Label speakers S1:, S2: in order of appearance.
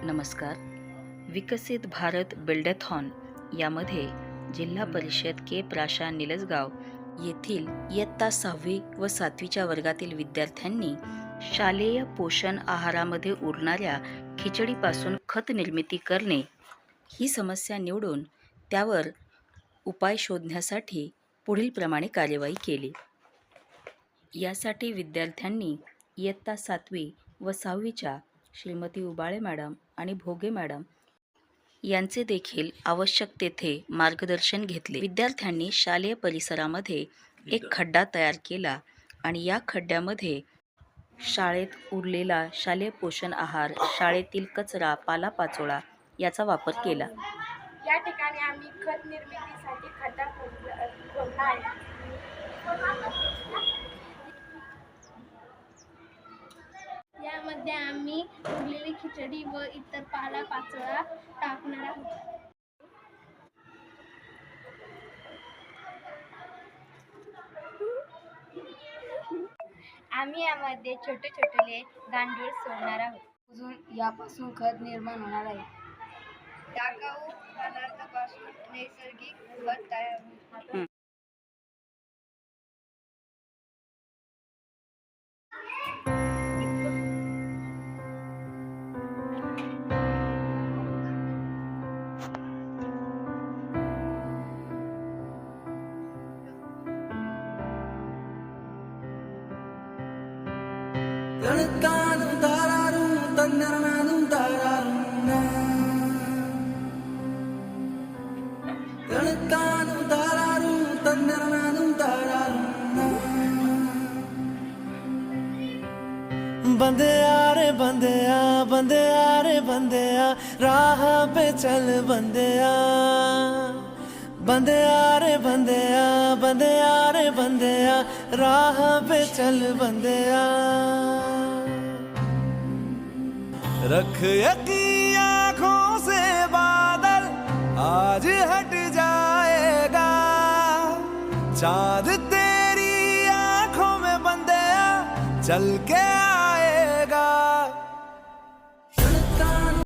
S1: नमस्कार. विकसित भारत बिल्डॅथॉन यामध्ये जिल्हा परिषद के प्राशा निलजगाव येथील इयत्ता 6वी व 7वीच्या वर्गातील विद्यार्थ्यांनी शालेय पोषण आहारामध्ये उरणाऱ्या खिचडीपासून खत निर्मिती करणे ही समस्या निवडून त्यावर उपाय शोधण्यासाठी पुढीलप्रमाणे कार्यवाही केली. यासाठी विद्यार्थ्यांनी इयत्ता 7वी व 6वीच्या श्रीमती उबाळे मॅडम आणि भोगे मॅडम यांचे देखील आवश्यक तेथे मार्गदर्शन घेतले. विद्यार्थ्यांनी शालेय परिसरामध्ये एक खड्डा तयार केला आणि या खड्ड्यामध्ये शाळेत उरलेला शालेय पोषण आहार, शाळेतील कचरा, पालापाचोळा याचा वापर केला.
S2: या ठिकाणी आम्ही खत निर्मितीसाठी खड्डा खोदला आहे. यामध्ये आम्ही उरलेली खिचडी व इतर पालापाचोळा टाकणार आहोत. आम्ही यामध्ये छोटे छोटे गांडूळ सोडणार आहोत.
S3: अजून यापासून खत निर्माण होणार आहे.
S2: टाकाऊ पदार्थापासून नैसर्गिक खत तयार होईल.
S4: बंदेया रे बंदेया, बंदेया रे बंदेया, राह पे चल बंदेया. बंदेया रे बंदेया, बंदेया रे बंदेया, राह पे चल बंदेया. रख यकीन आँखों से बादल, आज हट जाएगा. चाँद तेरी आँखों में बंदेया चल के आएगा.